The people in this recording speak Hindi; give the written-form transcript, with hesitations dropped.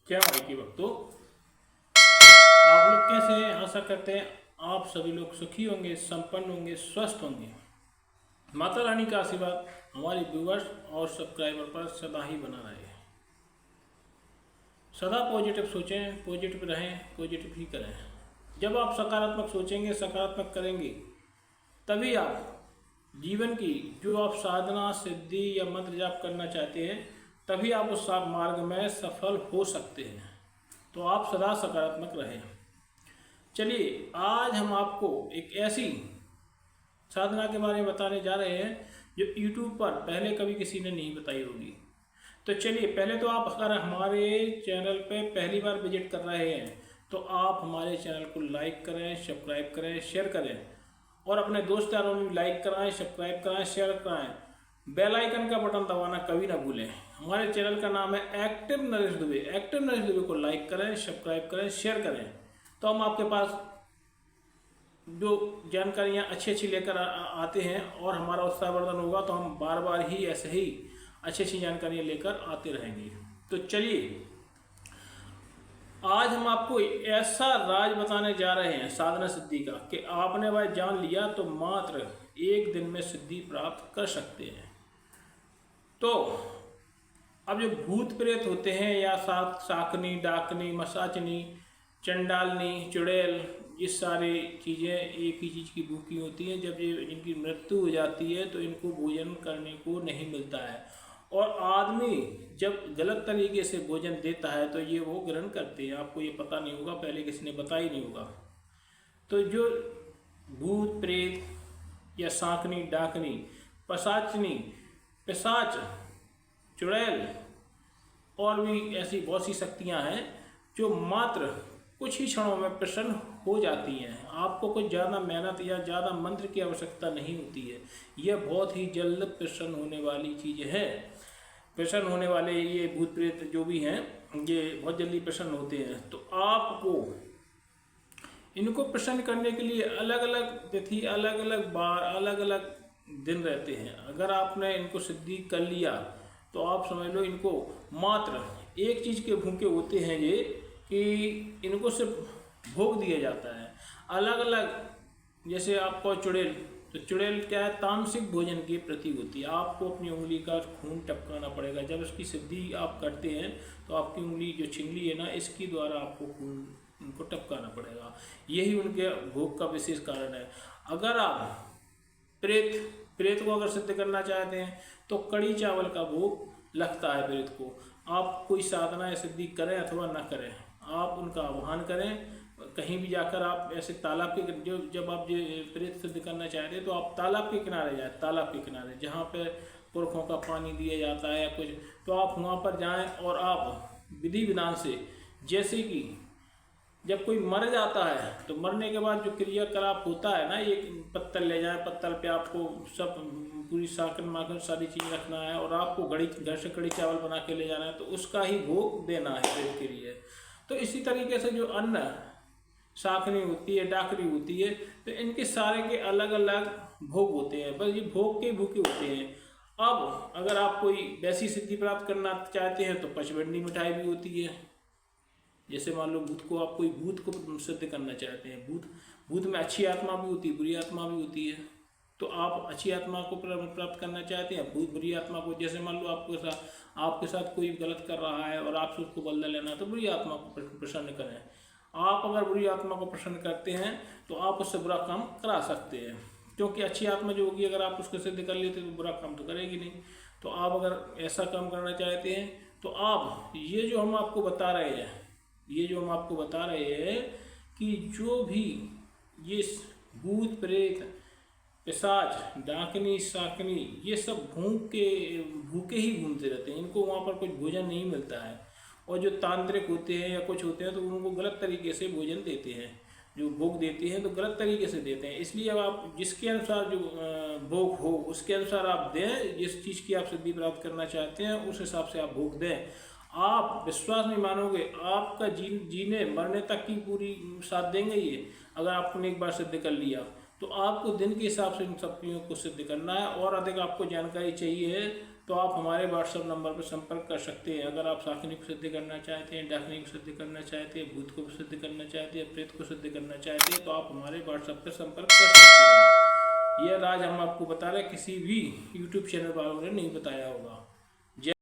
क्या भाई की भक्तों, आप लोग कैसे हैं? आशा करते हैं आप सभी लोग सुखी होंगे, संपन्न होंगे, स्वस्थ होंगे। माता रानी का आशीर्वाद हमारे व्यूवर्स और सब्सक्राइबर पर सदा ही बना रहे। सदा पॉजिटिव सोचें, पॉजिटिव रहें, पॉजिटिव ही करें। जब आप सकारात्मक सोचेंगे, सकारात्मक करेंगे, तभी आप जीवन की जो आप साधना, सिद्धि या मंत्र जाप करना चाहते हैं, तभी आप उस मार्ग में सफल हो सकते हैं। तो आप सदा सकारात्मक रहें। चलिए, आज हम आपको एक ऐसी साधना के बारे में बताने जा रहे हैं जो YouTube पर पहले कभी किसी ने नहीं बताई होगी। तो चलिए, पहले तो आप अगर हमारे चैनल पे पहली बार विजिट कर रहे हैं तो आप हमारे चैनल को लाइक करें, सब्सक्राइब करें, शेयर करें और अपने दोस्त यारों में भी लाइक कराएं, सब्सक्राइब कराएं, शेयर कराएं। बेल आइकन का बटन दबाना कभी ना भूलें। हमारे चैनल का नाम है एक्टिव नरेश दुबे। एक्टिव नरेश दुबे को लाइक करें, सब्सक्राइब करें, शेयर करें, तो हम आपके पास जो जानकारियाँ अच्छी अच्छी लेकर आते हैं और हमारा उत्साहवर्धन होगा तो हम बार बार ही ऐसे ही अच्छी अच्छी जानकारियाँ लेकर आते रहेंगे। तो चलिए, आज हम आपको ऐसा राज बताने जा रहे हैं साधना सिद्धि का कि आपने वह जान लिया तो मात्र एक दिन में सिद्धि प्राप्त कर सकते हैं। तो अब जो भूत प्रेत होते हैं या साकनी, डाकनी, मसाचनी, चंडालनी, चुड़ैल, ये सारी चीज़ें एक ही चीज़ की भूखी होती हैं। जब ये इनकी मृत्यु हो जाती है तो इनको भोजन करने को नहीं मिलता है, और आदमी जब गलत तरीके से भोजन देता है तो ये वो ग्रहण करते हैं। आपको ये पता नहीं होगा, पहले किसी ने बताया ही नहीं होगा। तो जो भूत प्रेत या साकनी, डाकनी, पसाचनी, पिशाच, चुड़ैल और भी ऐसी बहुत सी शक्तियाँ हैं जो मात्र कुछ ही क्षणों में प्रसन्न हो जाती हैं। आपको कुछ ज़्यादा मेहनत या ज़्यादा मंत्र की आवश्यकता नहीं होती है। यह बहुत ही जल्द प्रसन्न होने वाली चीज़ है। प्रसन्न होने वाले ये भूत प्रेत जो भी हैं, ये बहुत जल्दी प्रसन्न होते हैं। तो आपको इनको प्रसन्न करने के लिए अलग अलग तिथि, अलग अलग बार, अलग अलग दिन रहते हैं। अगर आपने इनको सिद्धि कर लिया तो आप समझ लो इनको मात्र एक चीज़ के भूखे होते हैं ये, कि इनको सिर्फ भोग दिया जाता है अलग अलग। जैसे आपको चुड़ैल, तो चुड़ैल क्या है, तामसिक भोजन की प्रति होती है। आपको अपनी उंगली का खून टपकाना पड़ेगा। जब इसकी सिद्धि आप करते हैं तो आपकी उंगली जो छिंगली है ना, इसकी द्वारा आपको खून उनको टपकाना पड़ेगा। यही उनके भोग का विशेष कारण है। अगर आप प्रेत को अगर सिद्ध करना चाहते हैं तो कड़ी चावल का भोग लगता है प्रेत को। आप कोई साधना या सिद्धि करें अथवा ना करें, आप उनका आह्वान करें। कहीं भी जाकर आप ऐसे तालाब के जो जब आप जो प्रेत सिद्ध करना चाहते हैं तो आप तालाब के किनारे जाए, तालाब के किनारे जहाँ पे पुरखों का पानी दिया जाता है या कुछ, तो आप वहाँ पर जाएं और आप विधि विधान से, जैसे कि जब कोई मर जाता है तो मरने के बाद जो क्रियाकलाप होता है ना, एक पत्तल ले जाए, पत्तल पे आपको सब पूरी साकन माखन सारी चीज़ रखना है और आपको घर से कड़ी चावल बना के ले जाना है, तो उसका ही भोग देना है पेट के लिए। तो इसी तरीके से जो अन्न साखनी होती है, डाकरी होती है, तो इनके सारे के अलग अलग भोग होते हैं। बस ये भोग के भूखे होते हैं। अब अगर आप कोई वैसी सिद्धि प्राप्त करना चाहते हैं तो पचवंडी मिठाई भी होती है। जैसे मान लो आप कोई भूत को सिद्ध करना चाहते हैं, भूत में अच्छी आत्मा भी होती है, बुरी आत्मा भी होती है। तो आप अच्छी आत्मा को प्राप्त करना चाहते हैं, भूत बुरी आत्मा को, जैसे मान लो आपके साथ कोई गलत कर रहा है और आपसे उसको बदला लेना है, तो बुरी आत्मा को प्रसन्न करें। आप अगर बुरी आत्मा को प्रसन्न करते हैं तो आप उससे बुरा काम करा सकते हैं, क्योंकि अच्छी आत्मा जो होगी अगर आप उसको सिद्ध कर लेते तो बुरा काम तो करेगी नहीं। तो आप अगर ऐसा काम करना चाहते हैं तो आप ये जो हम आपको बता रहे हैं कि जो भी ये भूत प्रेत, पिशाच, डाकनी, साकनी, ये सब भूखे ही घूमते रहते हैं। इनको वहाँ पर कुछ भोजन नहीं मिलता है। और जो तांत्रिक होते हैं या कुछ होते हैं तो उनको गलत तरीके से भोजन देते हैं, जो भोग देते हैं तो गलत तरीके से देते हैं। इसलिए अब आप जिसके अनुसार जो भोग हो उसके अनुसार आप दें। जिस चीज़ की आप सिद्धि प्राप्त करना चाहते हैं उस हिसाब से आप भोग दें। आप विश्वास नहीं मानोगे, आपका जीने मरने तक की पूरी साथ देंगे ये। अगर आपने एक बार सिद्ध कर लिया तो आपको दिन के हिसाब से इन सब चीज़ों को सिद्ध करना है। और अधिक आपको जानकारी चाहिए है तो आप हमारे व्हाट्सएप नंबर पर संपर्क कर सकते हैं। अगर आप शाकिनी को सिद्ध करना चाहते हैं, डाकिनी को सिद्ध करना चाहते हैं, भूत को सिद्ध करना चाहते हैं, प्रेत को सिद्ध करना चाहते हैं, तो आप हमारे व्हाट्सएप पर संपर्क कर सकते हैं। यह राज हम आपको बता रहे, किसी भी यूट्यूब चैनल वालों ने नहीं बताया होगा।